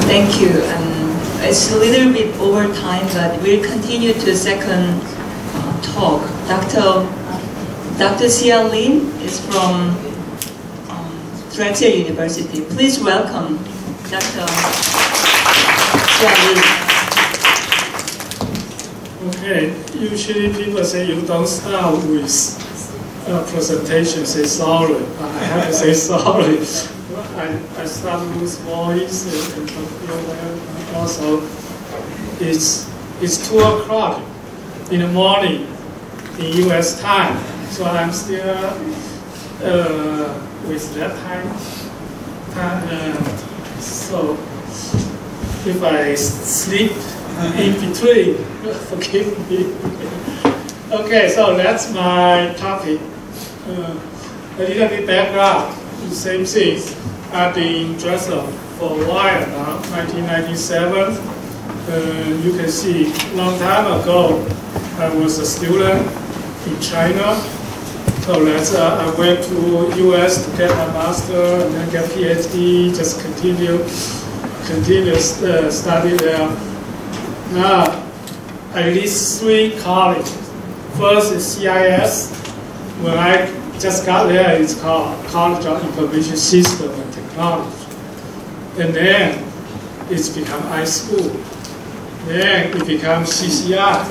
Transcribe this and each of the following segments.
Thank you. It's a little bit over time, but we'll continue to second talk. Dr. Xia Lin is from Xia University. Please welcome Dr. Xia Lin. Okay, usually people say you don't start with a presentation, say sorry. I have to say sorry. I start with voice and also it's 2 o'clock in the morning in US time, so I'm still with that time. So if I sleep in between, forgive me. Okay, so that's my topic. A little bit background, the same thing. I've been in Dresden for a while now, 1997. You can see, long time ago, I was a student in China. So that's, I went to US to get my master and then get PhD, just continue study there. Now, I did 3 colleges. First is CIS. When I just got there, it's called College of Information System and Technology. And then it's become iSchool. Then it becomes CCI.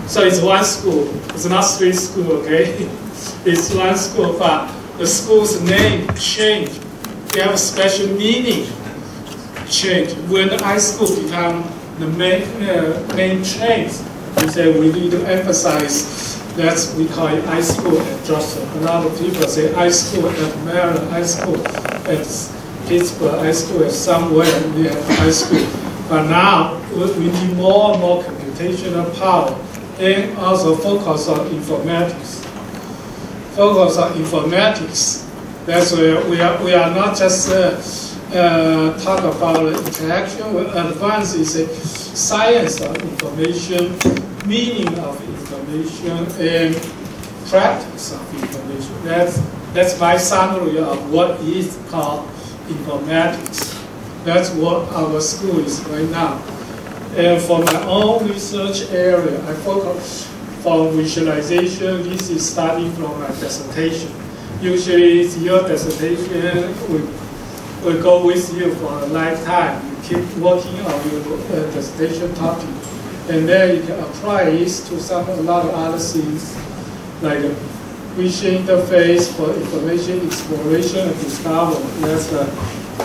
So it's one school. It's not 3 schools, okay? It's one school, but the school's name changed. They have a special meaning change. When iSchool become the main change, we say we need to emphasize that we call it iSchool at Dresden. A lot of people say iSchool at Maryland, iSchool at Pittsburgh, iSchool at somewhere, we have iSchool. But now we need more and more computational power and also focus on informatics. Focus on informatics. That's where we are not just talk about interaction. We advance is a science of information, meaning of information, and practice of information. That's my summary of what is called informatics. That's what our school is right now. And for my own research area, I focus on visualization. This is starting from my dissertation. Usually, it's your dissertation will go with you for a lifetime. You keep working on your dissertation topic, and then you can apply it to a lot of other things, like visual interface for information exploration and discovery. That's the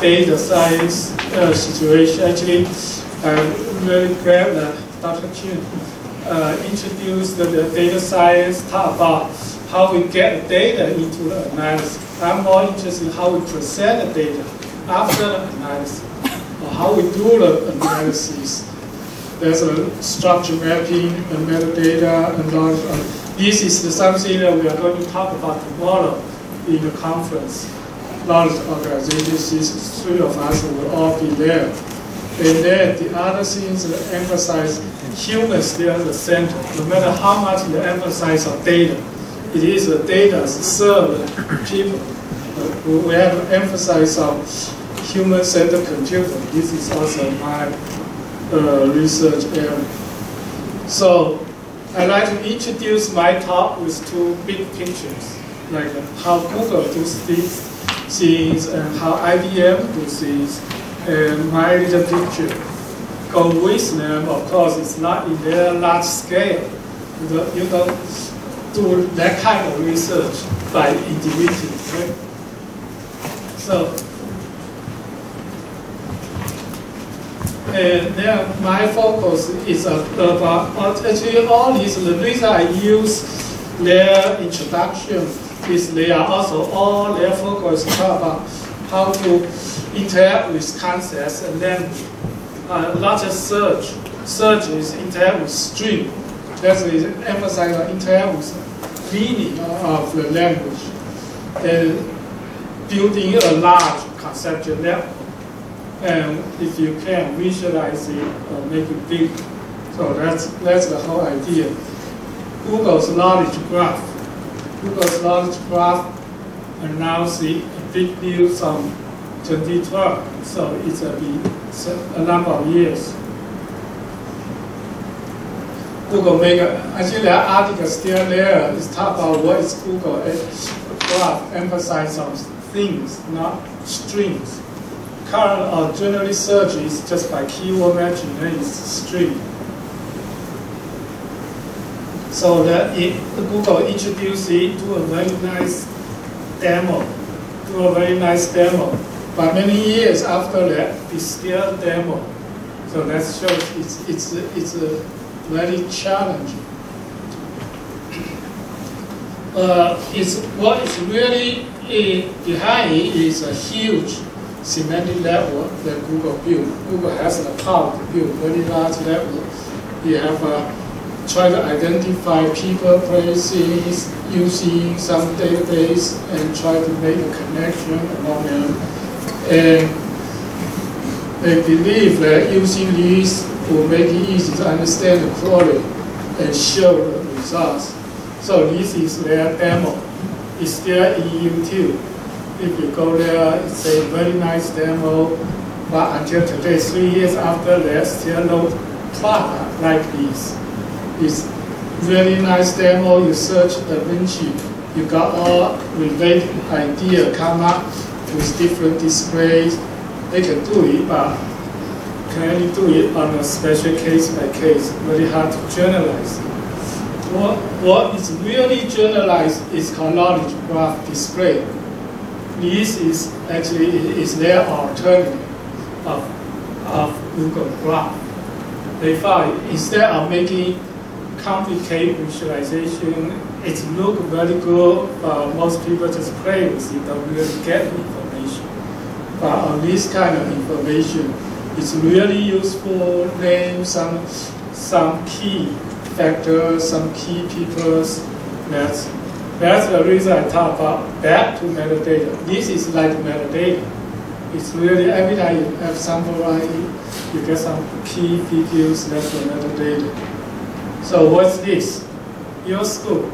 data science situation. Actually, I'm really glad that Dr. Chin introduced the data science, talk about how we get data into the analysis. I'm more interested in how we present the data after the analysis, or how we do the analysis. There's a structure mapping and metadata and knowledge. This is something that we are going to talk about tomorrow in the conference. Knowledge organizations, 3 of us will all be there. And then the other things that emphasize humans still at the center. No matter how much you emphasize on data, it is the data that serve people. We have to emphasize on human-centered computing. This is also my research area. So I'd like to introduce my talk with 2 big pictures, like how Google does these things and how IBM does things. And my little picture go with them. Of course, it's not in their large scale. You don't do that kind of research by individuals, right? So, and then my focus is about actually all these. The reason I use their introduction is they are also all their focus talk about how to interact with concepts, and then not just search. Search is interact with stream. That's why it emphasizes on interact with meaning of the language, and building a large conceptual network. And if you can visualize it or make it big, so that's the whole idea. Google's knowledge graph. Google's knowledge graph announced a big deal some 2012. So it's a number of years. Google make I think that article still there. It's talk about what is Google graph, emphasize on things, not strings. Current or generally search is just by keyword matching, then it's string. So that Google introduced it to a very nice demo, But many years after that, it's still a demo. So that shows it's very challenging. What is really behind it is a huge semantic network that Google built. Google has the power to build very large network. You have try to identify people, places, using some database and try to make a connection among them. And they believe that using these will make it easy to understand the query and show the results. So this is their demo. It's still in YouTube. If you go there, it's a very nice demo. But until today, 3 years after, there's still no product like this. It's really nice demo. You search Da Vinci, you got all related idea come up with different displays. They can do it, but can only do it on a special case by case. Very hard to generalize. What is really generalized is called knowledge graph display. This is actually their alternative of Google Graph. They found instead of making complicated visualization, it looks very good, but most people just play with it, don't really get information. But on this kind of information, it's really useful. Name some key factors, some key peoples. That's the reason I talk about back to metadata. This is like metadata. It's really every time you have some variety, you get some key features. That's the metadata. So what's this? Your school,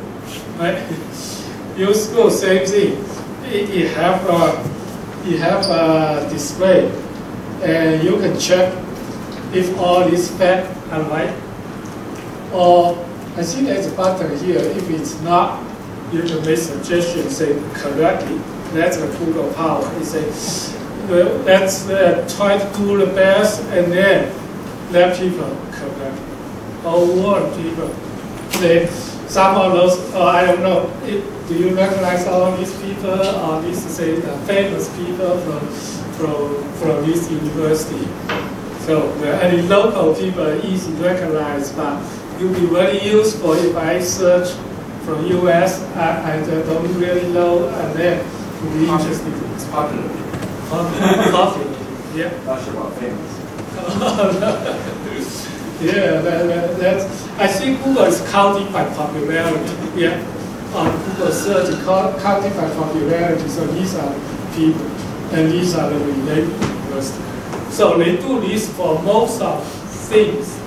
right? Your school, same thing. You have a display, and you can check if all these facts are right. Or I think there's a button here. If it's not, you can make suggestions, say correctly. That's the Google power. It says let's try to do the best, and then let people correct. Or warn people. Some of those, I don't know. Do you recognize all these people, or these say famous people from this university? So any local people are easy to recognize, but it will be very useful if I search from US. I don't really know, and then it will be interesting. It's popular. Popular. Yeah. Not sure about famous. Yeah, that's. I think Google is counting by popularity. Yeah, on Google search, counting by popularity. So these are people, and these are the related universities. So they do this for most of things.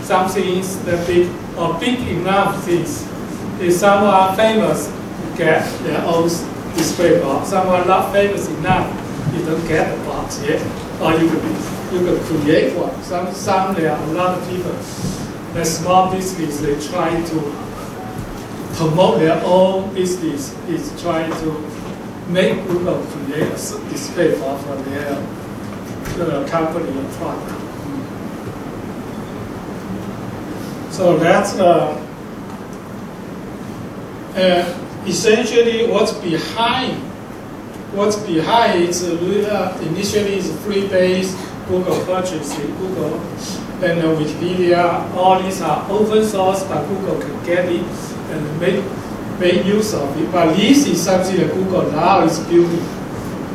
Some things that big or big enough things. If someone famous, get their own display box. Someone not famous enough, you don't get a box yet, or you can create one. Some there are a lot of people. The small business, they try to promote their own business. Is trying to make Google create a display box for their company or product. So that's essentially what's behind. What's behind is initially is free-based Google purchasing, Google and Wikipedia. All these are open source, but Google can get it and make use of it. But this is something that Google now is building.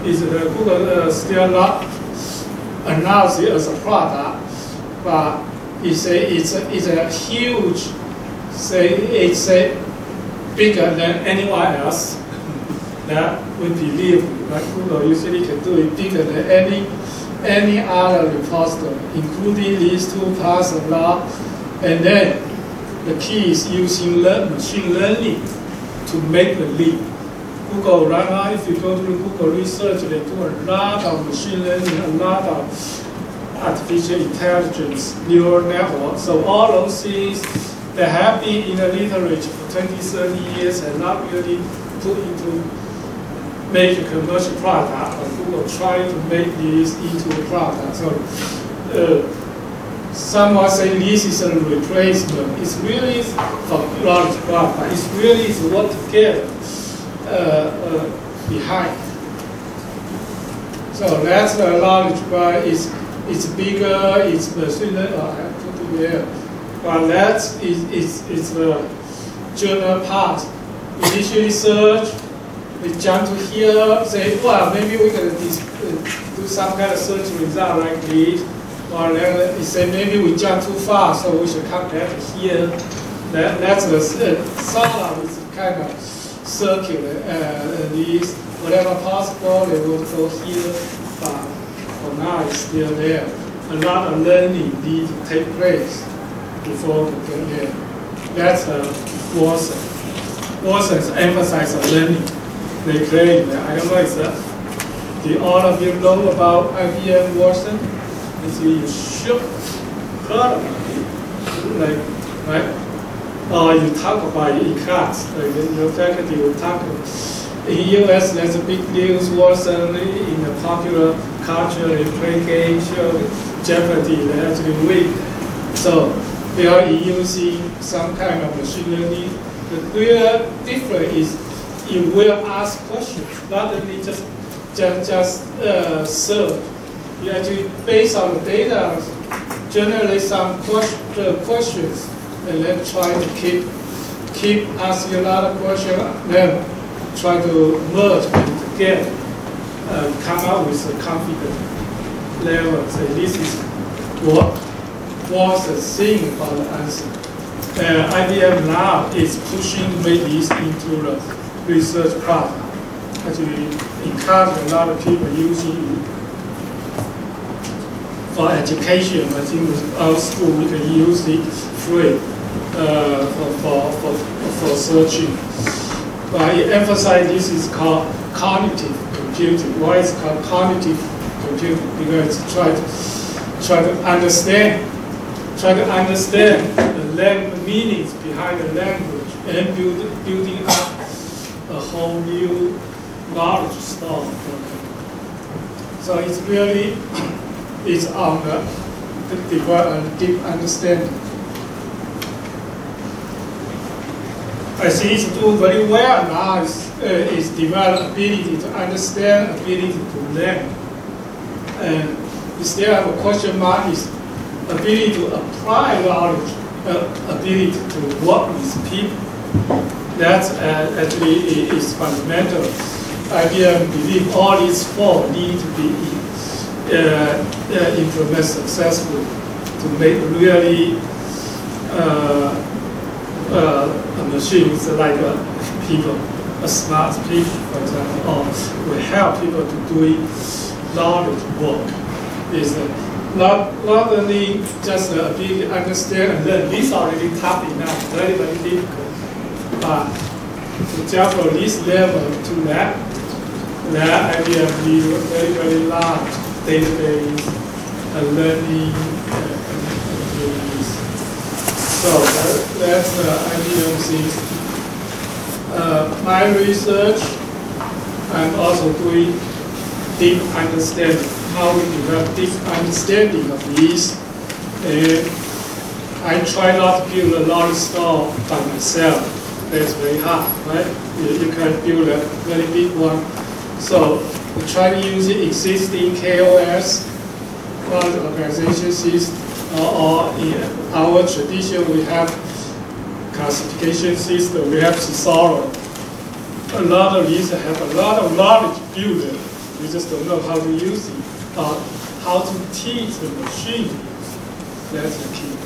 Google still not announced it as a product, but it's a huge, it's bigger than anyone else that we believe that Google usually can do it bigger than any other repository, including these two parts of law. And then the key is using machine learning to make the leap. Google right now, if you go to the Google research, they do a lot of machine learning, a lot of artificial intelligence, neural network. So all those things that have been in the literature for 20, 30 years and not really put into make a commercial product, but Google trying to make this into a product. So someone say this is a replacement. It's really for knowledge graph, but it's really is what together behind. So that's the knowledge graph. It's bigger. It's machine learning. I put it there, but that's it's the journal part. Initially search. We jump to here. Say, well, maybe we can do some kind of search result like this. Or then it say maybe we jump too far, so we should come back here. That's the sort of kind of circular. These whatever possible, they will go here, but for now it's still there. A lot of learning needs to take place before we get there. That's Watson. Watson's emphasis on learning. They claim that I don't know if all of you know about IBM Watson. You should heard about it, like, right? Or you talk about it in class, like your faculty will talk about it. In US, there's a big news, Watson in the popular culture, they play games, show Jeopardy, they actually win. So they are using some kind of machine learning. The real difference is you will ask questions, not only just search. You actually, based on the data, generate some questions, and then try to keep asking a lot of questions, then try to merge them together, come up with a confident level. Say this is what was the thing about the answer. IBM now is pushing to make this into the research product. Actually, encourage a lot of people using it. For education, I think with our school we can use it free for searching. But it emphasizes this is called cognitive computing. Why is it called cognitive computing? Because it's try to understand the meanings behind the language and building up a whole new knowledge store. So it's really is on the deep understanding. I see it's doing very well now. It's developed ability to understand, ability to learn. And we still have a question mark is ability to apply knowledge, ability to work with people. That actually is fundamental. IBM believe all these four need to be implement successfully to make really a machine like people, smart people, for example, or we help people to do knowledge work. Is not only just the ability to understand and learn. This is already tough enough, very, very difficult. But to jump from this level to that IBM need a very, very large database and learning abilities. So that's the IBM thing. My research, I'm also doing deep understanding, how we develop deep understanding of these. And I try not to build a knowledge store by myself. That's very hard, right? You can build a very big one. So we try to use the existing KOS, knowledge organization system, or in our tradition we have classification system, we have Cesaro. A lot of these have a lot of knowledge built. We just don't know how to use it, or how to teach the machine. That's the key.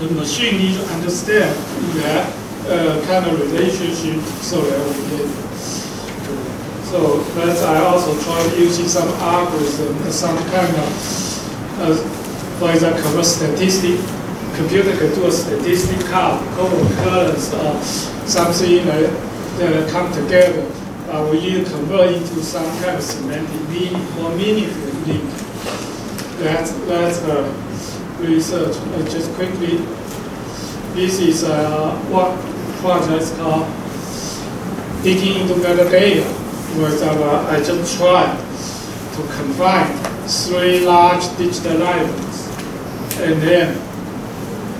The machine needs to understand that kind of relationship so that we can. So that's I also try using some algorithm, some kind of, for example, statistic computer can do a statistic count, co-occurrence, or something that come together. We need to convert into some kind of semantic meaning or meaningful link. That's the research. Just quickly, this is what project is called digging into metadata. I just tried to combine 3 large digital libraries and then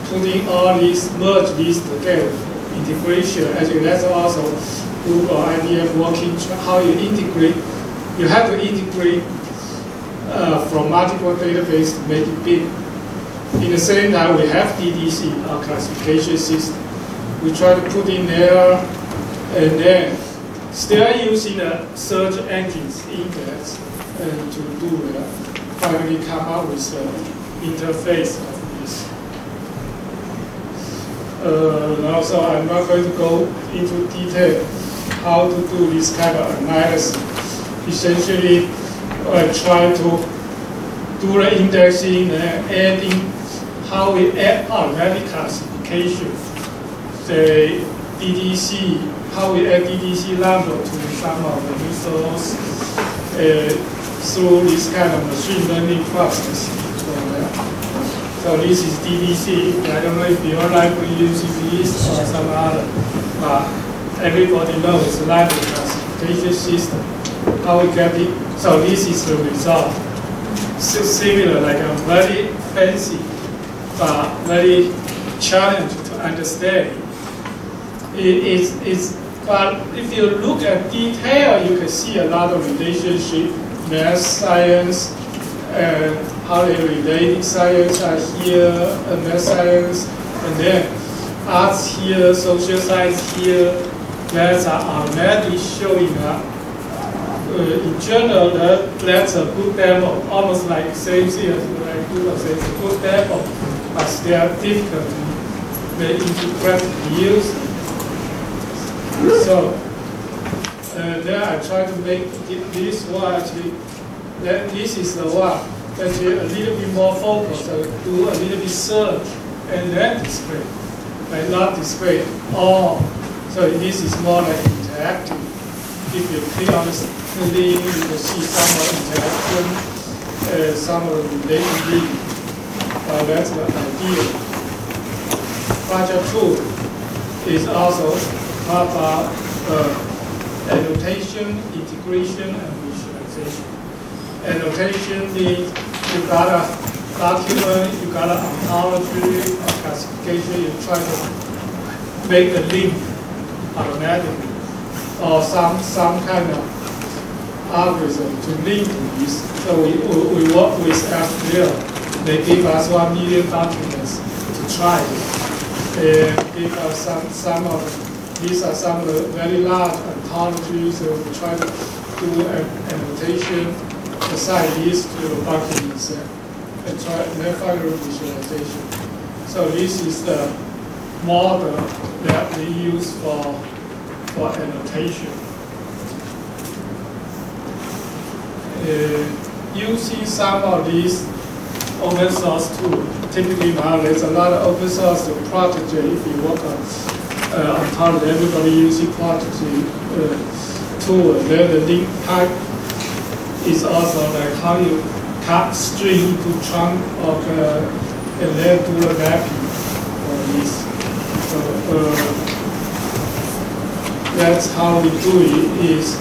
putting all these, merge these together. Integration, actually that's also Google, IBM working, how you integrate. You have to integrate from multiple databases to make it big. In the same time, we have DDC, our classification system. We try to put in there, and then still using the search engines index and to do that. Finally come up with the interface of this. Also, I'm not going to go into detail how to do this kind of analysis. Essentially, I try to do the indexing and adding how we add automatic classification, the DDC, how we add DDC number to some of the resource through this kind of machine learning process. So this is DDC. I don't know if your library uses this or some other, but everybody knows the library classification system. How we get it? So this is the result. Similar, like a very fancy, but very challenging to understand. But if you look at detail, you can see a lot of relationship, math, science, and how they relate. Science are here, math science, and then arts here, social science here. That's automatically showing up. In general, that's a good demo, almost like same thing as like Google says, a good demo, but they are difficult to make into practical use. So then I try to make this one actually. This is the one actually a little bit more focused, do a little bit search and then display, like not display all. So this is more like interactive. If you click on the link, you can see some of the interaction, some of the related link. That's the idea. Project 2 is also about annotation, integration, and visualization. Annotation means you got a document, you got an ontology, a classification, you try to make the link automatically, or some kind of algorithm to link to this. So we work with SQL. They give us 1 million documents to try it. They give us some of these are some of the very large ontologies. So we try to do an annotation, assign these to the documents, and try and final visualization. So this is the model that we use for annotation. Using some of these open source tools. Typically now there's a lot of open source projects. If you work on ontology, everybody using project tool. Then the link type is also like how you cut string into chunk of and then do the mapping for this. So that's how we do it. Is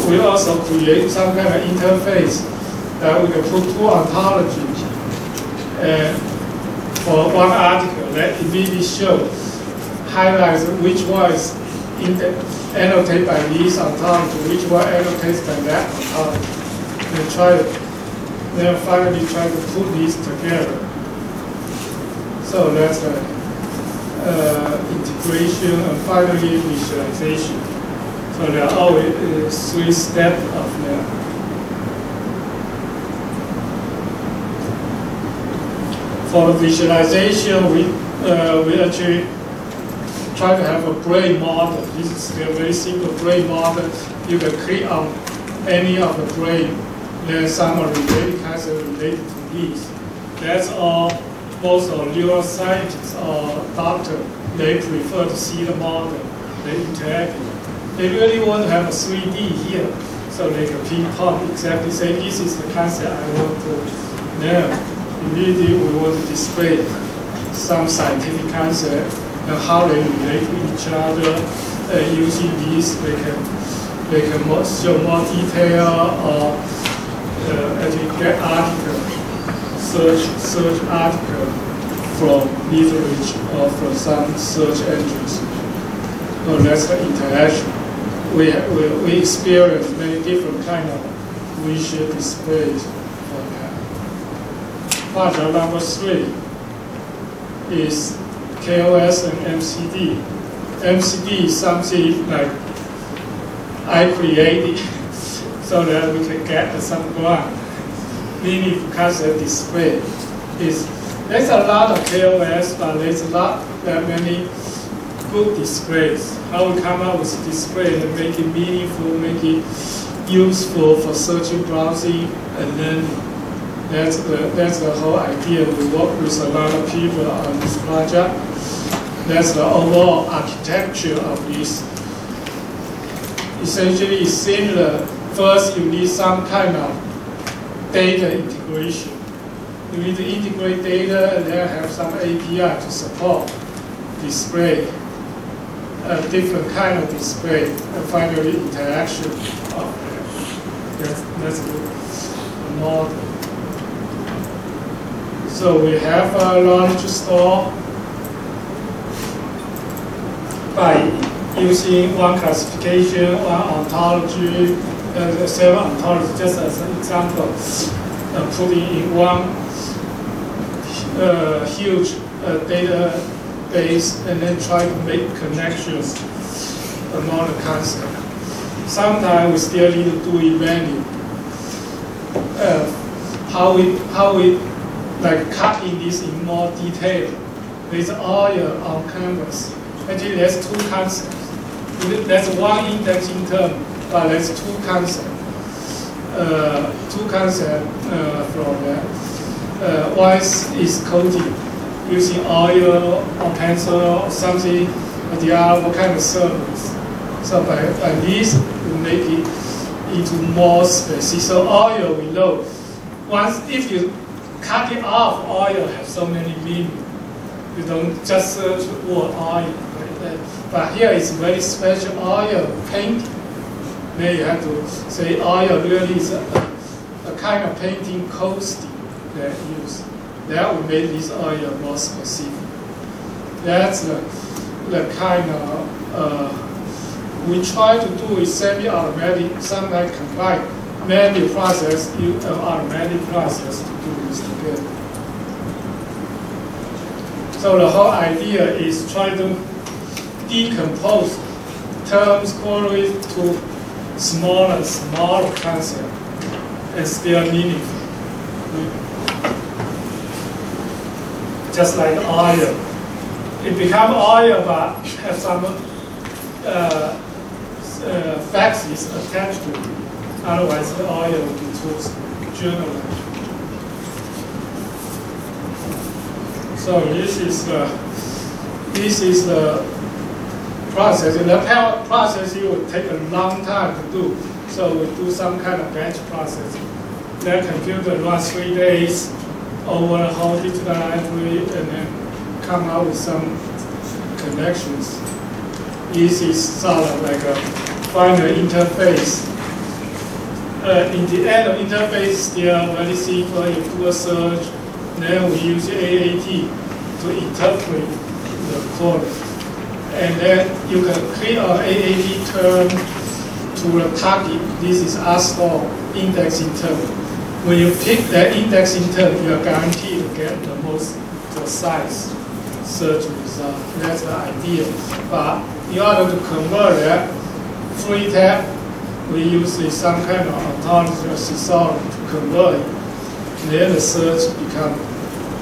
we also create some kind of interface that we can put 2 ontologies for one article that immediately shows, highlights which one is annotated by this ontology, which one annotates by that ontology. Then finally try to put these together. So that's the integration and finally visualization. So there are always 3 steps of that. For visualization, we actually try to have a brain model. This is a very simple brain model. You can click on any of the brain. There's some related kinds of related to these. That's all most of neuroscientists or doctors, they prefer to see the model, they interact. They really want to have a 3D here, so they can pinpoint exactly, say this is the concept I want to learn. Immediately we want to display some scientific concept and how they relate to each other. Using these, they can show more detail or actually get article, search article from literature or from some search engines. So that's the interaction. We experience many different kind of visual displays for that. Project number 3 is KOS and MCD. MCD is something like I created so that we can get some grant. Meaning concept display. There's a lot of KOS, but there's not that many good displays. How we come up with display and make it meaningful, make it useful for searching, browsing, and learning. That's the whole idea. We work with a lot of people on this project. That's the overall architecture of this. Essentially, it's similar. First, you need some kind of data integration. You need to integrate data and then have some API to support display, a different kind of display, and finally interaction of that. That's the model. So we have a knowledge store by using one classification, one ontology, several ontologies, just as an example, putting in one huge database and then try to make connections among the concepts. Sometimes we still need to do it manually. How we like cut in this in more detail with oil on canvas. Actually, there's two concepts. There's one indexing term, but there's two concepts. From that. One is coating, using oil or pencil or something, or the other what kind of surface. So by this, we make it into more specific. So oil, we know. Once, if you cut it off, oil has so many meanings. You don't just search the word oil. But here it's very special oil painting. Then you have to say oil really is a kind of painting coating that use. That will make this oil more specific. That's the kind of we try to do is semi-automatic, sometimes combine manual process and automatic process to do this together. So the whole idea is try to decompose terms queries to smaller concept and still meaningful. Just like oil. It becomes oil but have some faxes attached to it. Otherwise the oil will be too generalized. So this is the process. And the processing will take a long time to do. So we do some kind of batch processing. That computer runs 3 days over the whole digital library and then come out with some connections. This is sort of like a final interface. In the end of interface, still very simple. You do a search, then we use AAT to interpret the code. And then you can create an AAT term to the target. This is ASCII indexing term. When you pick that indexing term, you are guaranteed to get the most precise search result. That's the idea. But in order to convert that, free tab, we use some kind of autonomous resolve to convert it. Then the search becomes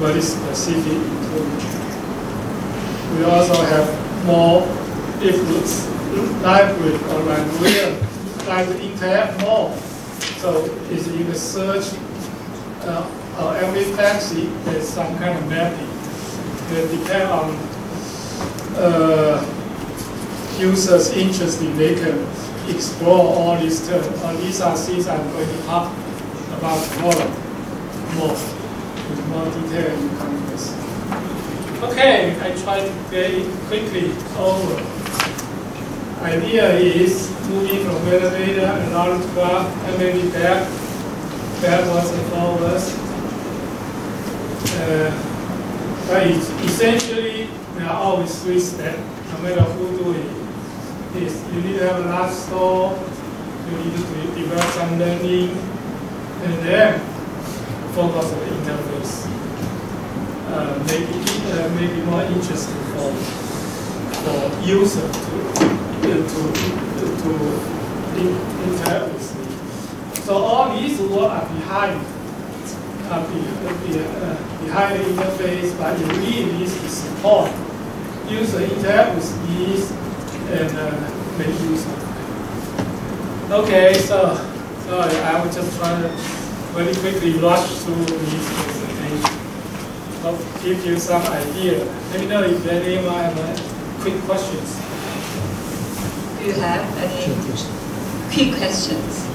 very specific. We also have more, if library or librarian like to interact more. So if you can search every taxi, there's some kind of mapping. It depends on users' interest. They can explore all these terms. These are things I'm going to talk about tomorrow more with more detail in context. Okay, I try to get it quickly over. Idea is moving from metadata and knowledge graph and maybe backwards and forwards. But essentially, there are always three steps, no matter who do it. You need to have a large store, you need to develop some learning, and then focus on the interface. Make it more interesting for user to interact with it. So all these work are behind the interface, but you really need to support user interact with these and make use of it. Okay, so sorry, I will just try to very quickly rush through these presentations. I'll give you some idea. Let me know if anyone have quick questions. Do you have any quick questions?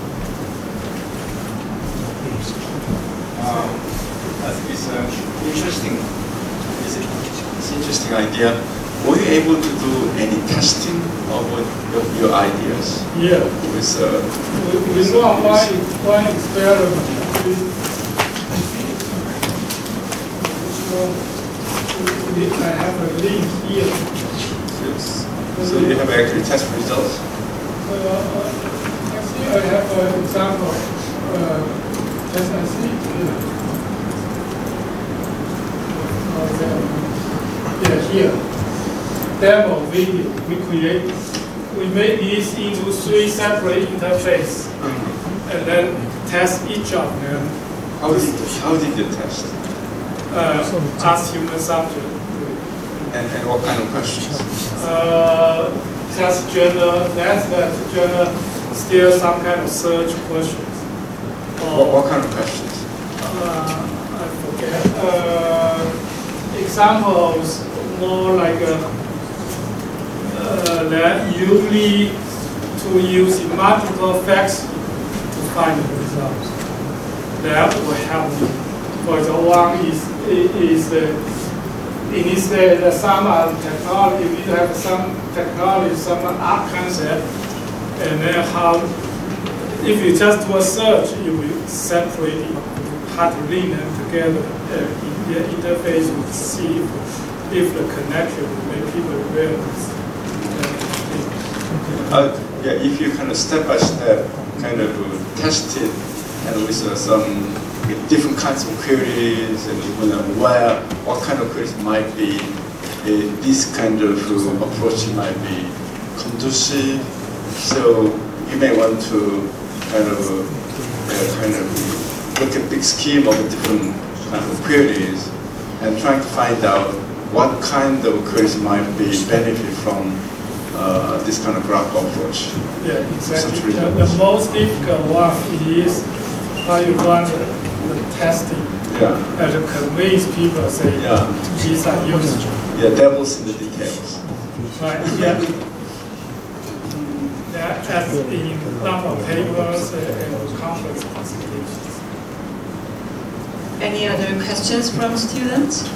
I think it's interesting. It's an interesting idea. Were you able to do any testing of your ideas? Yeah. We run one experiment. I have a link here. So you have actually test results? Actually, I have an example. Test and see. Yeah, here. Demo video we made these into 3 separate interfaces, and then test each of them. How did you test? Ask human subject. And what kind of questions? Just general, still some kind of search questions. What kind of questions? I forget. Examples more like that you need to use multiple facts to find the results. That will help you. For example, one is instead some technology, you need to have some technology, some art concept, and then how, if you just do a search, you will separate it, how to link them together. In the interface, you will see if the connection will make people realize. Yeah, if you kind of step by step kind of test it, and with some different kinds of queries, and what kind of queries might be, this kind of approach might be conducive. So you may want to kind of look at big scheme of different kind of queries and trying to find out what kind of queries might be benefit from this kind of graph approach. Yeah, exactly. The most difficult one is how you run the testing. Yeah. And to convince people, say, these are useful. Yeah, devil's in the details. Right, yeah. As in number of papers and conference presentations. Any other questions from students?